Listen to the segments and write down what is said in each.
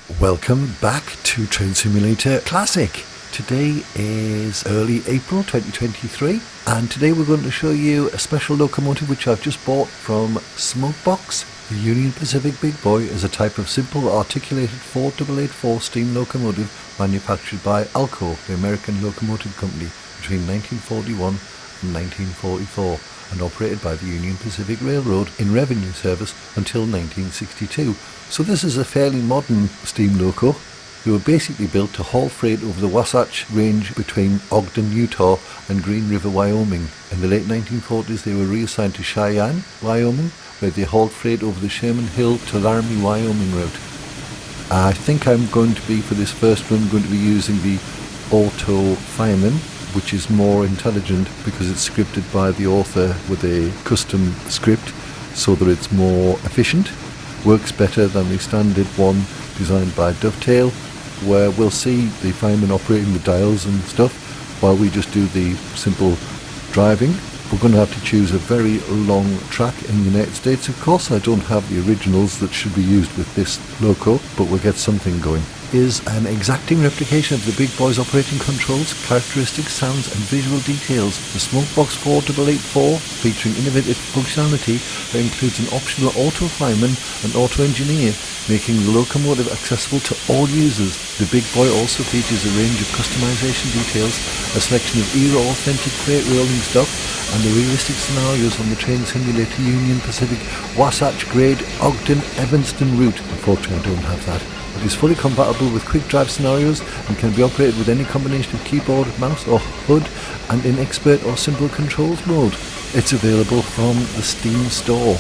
Welcome back to Train Simulator Classic. Today is early April 2023 and today we're going to show you a special locomotive which I've just bought from Smokebox. The Union Pacific Big Boy is a type of simple articulated 4884 steam locomotive manufactured by Alco, the American Locomotive Company, between 1941 and 1944 and operated by the Union Pacific Railroad in revenue service until 1962. So this is a fairly modern steam loco. They were basically built to haul freight over the Wasatch Range between Ogden, Utah and Green River, Wyoming. In the late 1940s they were reassigned to Cheyenne, Wyoming, where they hauled freight over the Sherman Hill to Laramie, Wyoming route. I think I'm going to be, for this first run, going to be using the Auto Fireman, which is more intelligent because it's scripted by the author with a custom script so that it's more efficient. Works better than the standard one designed by Dovetail, where we'll see the fireman operating the dials and stuff while we just do the simple driving. We're going to have to choose a very long track in the United States. Of course, I don't have the originals that should be used with this loco, but we'll get something going. Is an exacting replication of the Big Boy's operating controls, characteristics, sounds and visual details. The Smokebox 4884, featuring innovative functionality that includes an optional auto fireman and auto engineer, making the locomotive accessible to all users. The Big Boy also features a range of customization details, a selection of era-authentic freight rolling stock, and the realistic scenarios on the Train Simulator Union Pacific Wasatch Grade Ogden Evanston route. Unfortunately, I don't have that. It is fully compatible with quick drive scenarios and can be operated with any combination of keyboard, mouse or HUD and in expert or simple controls mode. It's available from the Steam store.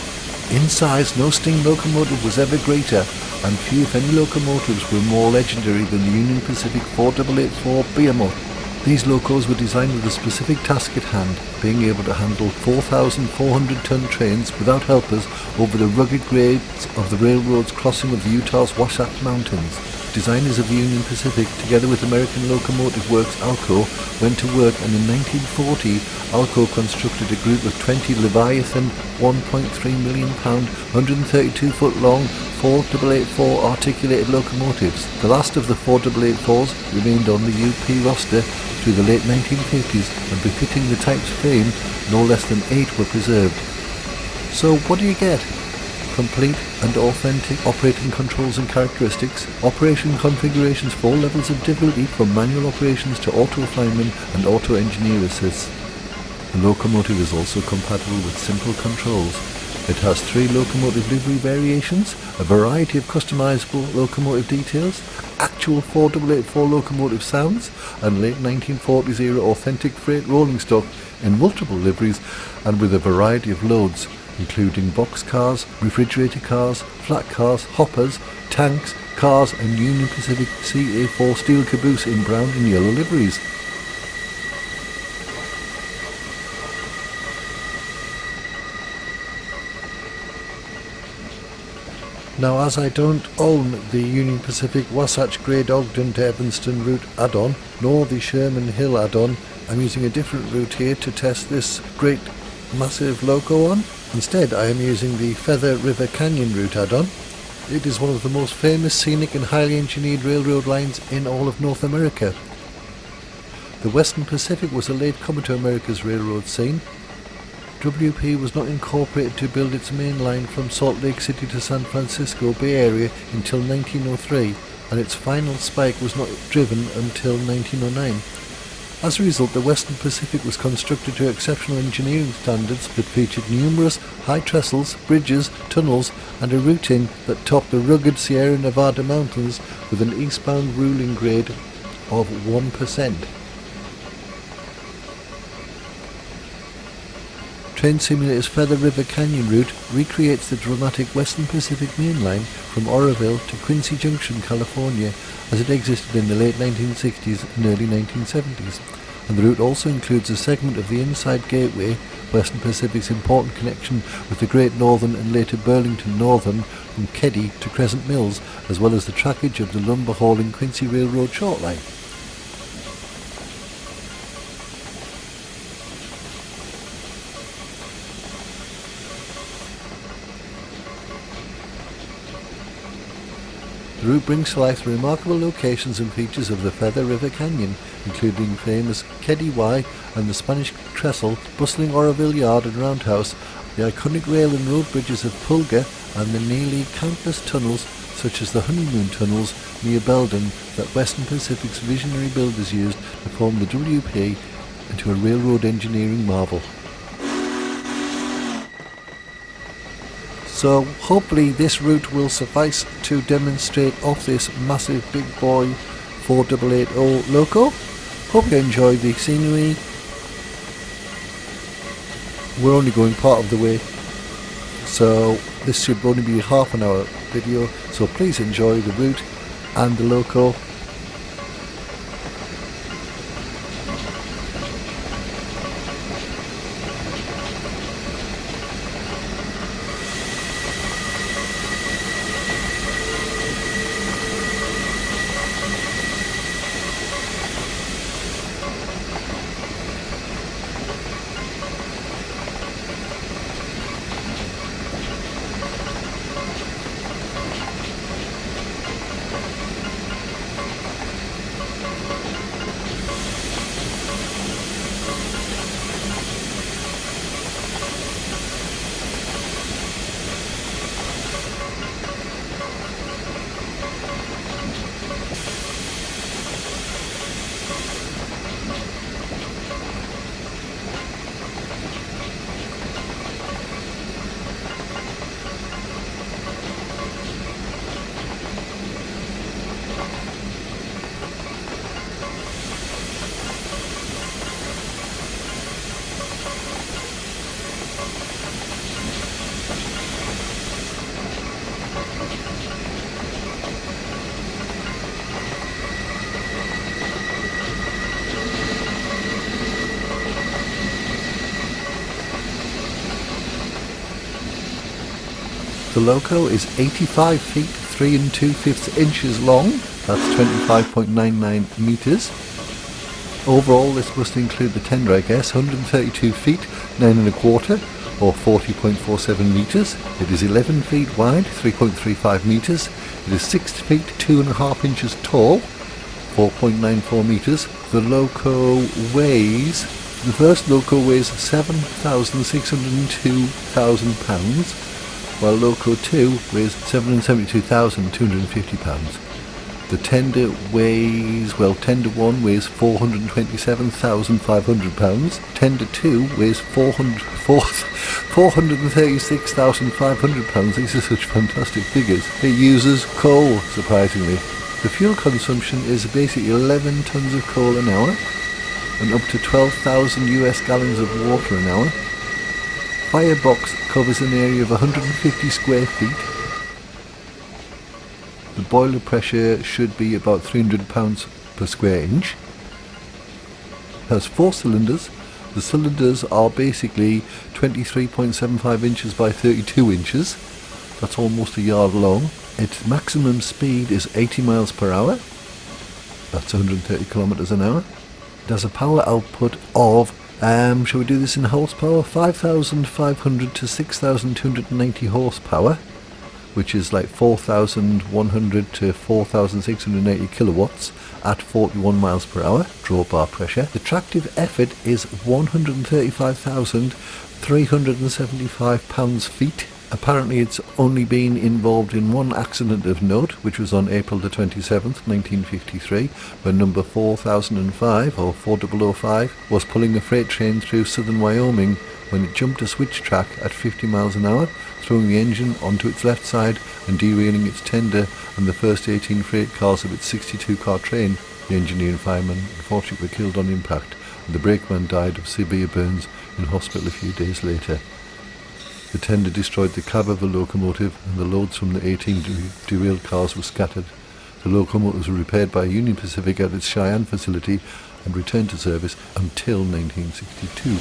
In size, no steam locomotive was ever greater, and few if any locomotives were more legendary than the Union Pacific 4884 Behemoth. These locos were designed with a specific task at hand, being able to handle 4,400-ton trains without helpers over the rugged grades of the railroad's crossing of the Utah's Wasatch Mountains. Designers of the Union Pacific, together with American Locomotive Works Alco, went to work, and in 1940 Alco constructed a group of 20 Leviathan 1.3 million pound, 132 foot long 4884 articulated locomotives. The last of the 4884s remained on the UP roster through the late 1950s, and befitting the type's fame, no less than 8 were preserved. So what do you get? Complete and authentic operating controls and characteristics, operation configurations, 4 levels of difficulty from manual operations to auto fireman and auto engineer assist. The locomotive is also compatible with simple controls. It has 3 locomotive livery variations, a variety of customizable locomotive details, actual 4884 locomotive sounds, and late 1940s era authentic freight rolling stock in multiple liveries and with a variety of loads, including box cars, refrigerator cars, flat cars, hoppers, tanks, cars and Union Pacific CA4 steel caboose in brown and yellow liveries. Now, as I don't own the Union Pacific Wasatch Grade Ogden to Evanston route add-on, nor the Sherman Hill add-on, I'm using a different route here to test this great massive loco on. Instead, I am using the Feather River Canyon route add-on. It is one of the most famous scenic and highly engineered railroad lines in all of North America. The Western Pacific was a latecomer to America's railroad scene. WP was not incorporated to build its main line from Salt Lake City to San Francisco Bay Area until 1903, and its final spike was not driven until 1909. As a result, the Western Pacific was constructed to exceptional engineering standards that featured numerous high trestles, bridges, tunnels, and a routing that topped the rugged Sierra Nevada mountains with an eastbound ruling grade of 1%. Train Simulator's Feather River Canyon route recreates the dramatic Western Pacific Main Line from Oroville to Quincy Junction, California, as it existed in the late 1960s and early 1970s. And the route also includes a segment of the Inside Gateway, Western Pacic's important connection with the Great Northern and later Burlington Northern from Keddie to Crescent Mills, as well as the trackage of the lumber hauling Quincy Railroad short line. The route brings to life the remarkable locations and features of the Feather River Canyon, including famous Keddy Y and the Spanish Trestle, bustling Oroville Yard and Roundhouse, the iconic rail and road bridges of Pulga, and the nearly countless tunnels such as the Honeymoon Tunnels near Belden that Western Pacific's visionary builders used to form the WP into a railroad engineering marvel. So hopefully this route will suffice to demonstrate off this massive big boy 4880 Loco. Hope you enjoy the scenery. We're only going part of the way, so this should only be a half an hour video, so please enjoy the route and the Loco. The Loco is 85 feet 3 2/5 inches long, that's 25.99 metres. Overall this must include the tender, I guess, 132 feet 9 1/4 or 40.47 metres. It is 11 feet wide, 3.35 metres. It is 6 feet 2.5 inches tall, 4.94 metres. The Loco weighs, the first Loco weighs 7,602,000 pounds. While Loco 2 weighs 772,250 pounds. The tender weighs, well, tender 1 weighs 427,500 pounds. Tender 2 weighs 436,500 pounds. These are such fantastic figures. It uses coal, surprisingly. The fuel consumption is basically 11 tons of coal an hour and up to 12,000 US gallons of water an hour. Firebox covers an area of 150 square feet. The boiler pressure should be about 300 pounds per square inch. It has 4 cylinders. The cylinders are basically 23.75 inches by 32 inches. That's almost a yard long. Its maximum speed is 80 miles per hour. That's 130 kilometers an hour. It has a power output of shall we do this in horsepower? 5,500 to 6,290 horsepower, which is like 4,100 to 4,680 kilowatts at 41 miles per hour draw bar pressure. The tractive effort is 135,375 pounds-feet. Apparently it's only been involved in one accident of note, which was on April the 27th, 1953, when number 4005 or 4005 was pulling a freight train through southern Wyoming when it jumped a switch track at 50 miles an hour, throwing the engine onto its left side and derailing its tender and the first 18 freight cars of its 62-car train. The engineer and fireman unfortunately were killed on impact, and the brakeman died of severe burns in hospital a few days later. The tender destroyed the cab of the locomotive and the loads from the 18 derailed cars were scattered. The locomotives were repaired by Union Pacific at its Cheyenne facility and returned to service until 1962.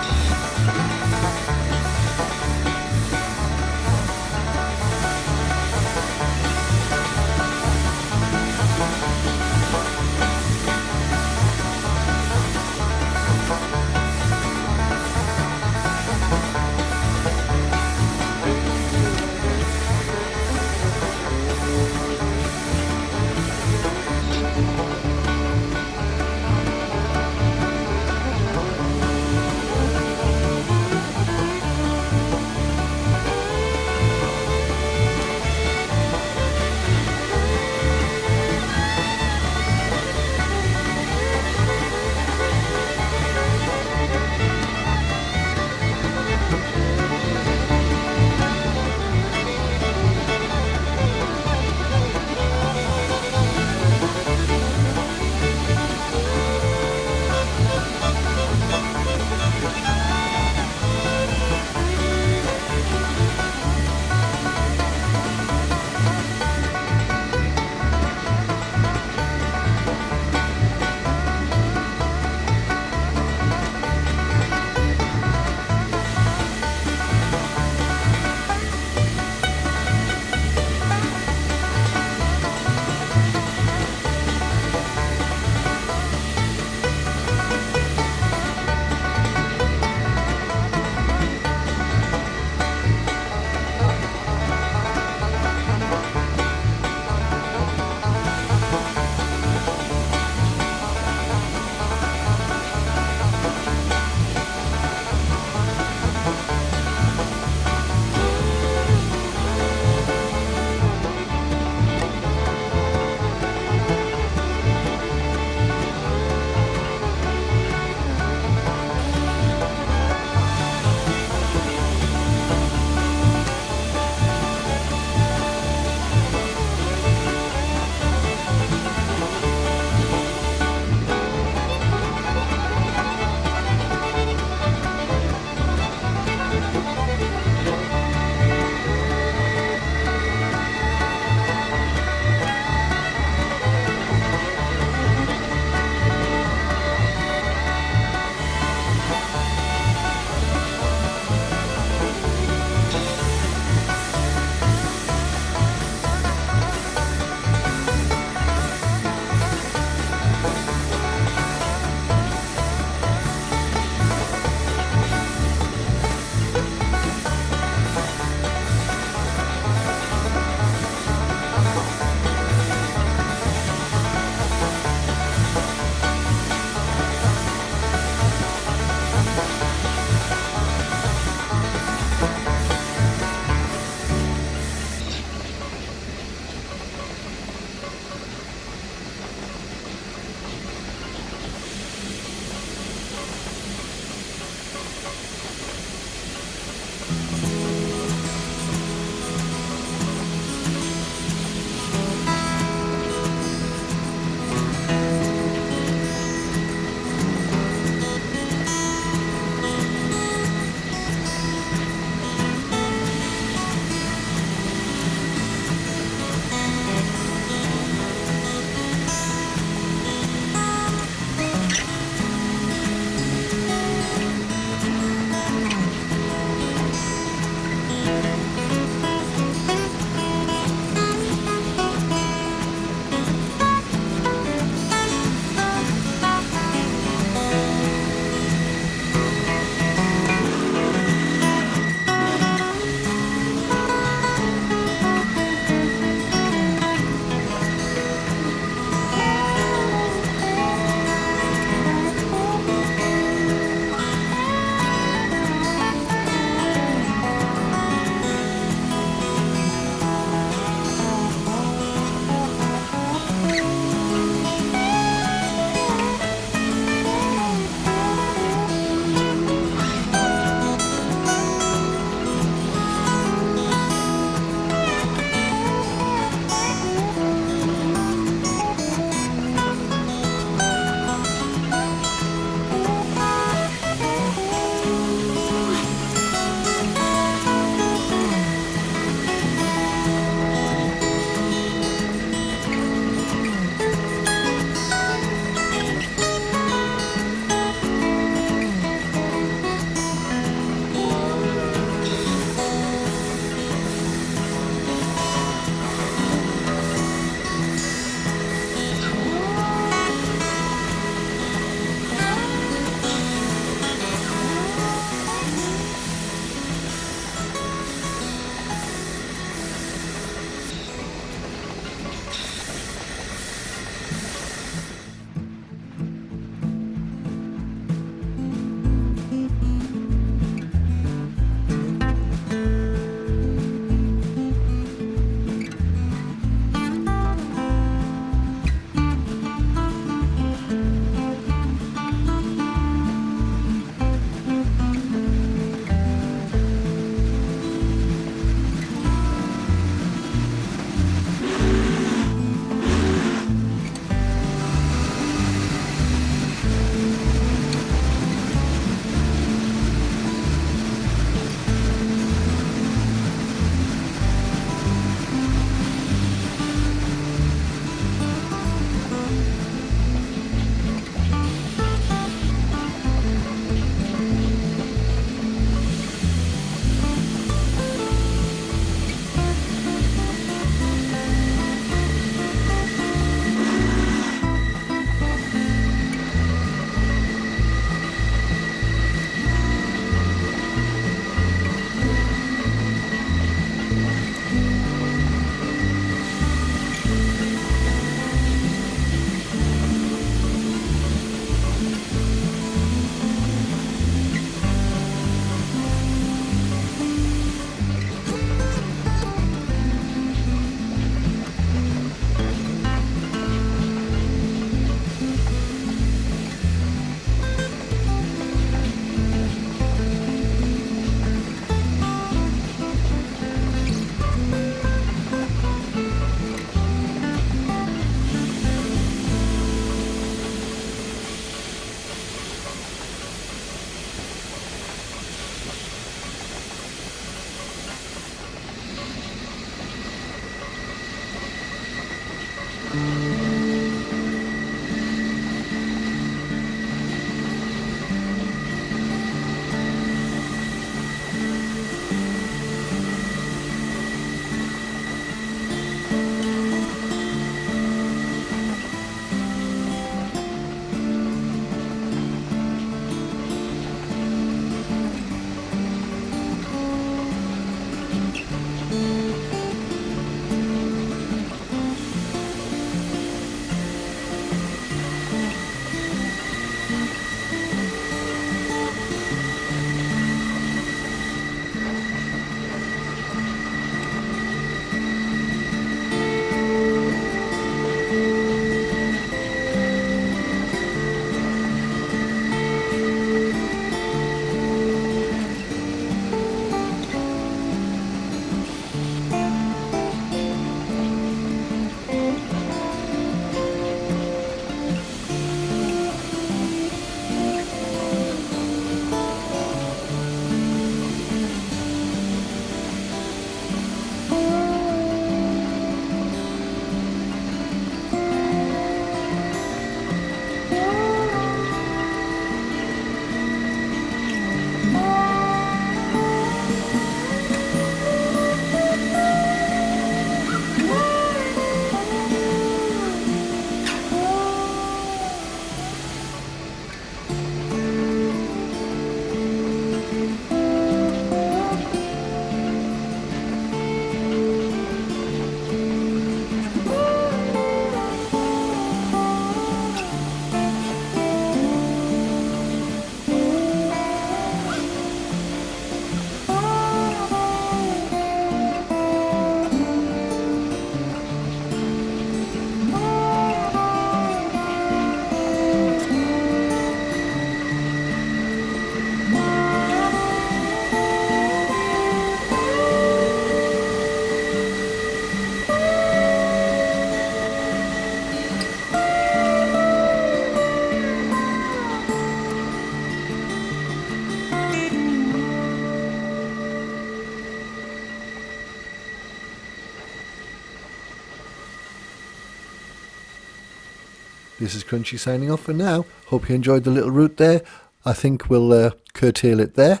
This is Crunchy signing off for now. Hope you enjoyed the little route there. I think we'll curtail it there.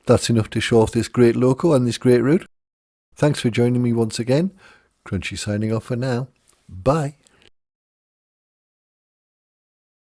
That's enough to show off this great loco and this great route. Thanks for joining me once again. Crunchy signing off for now. Bye.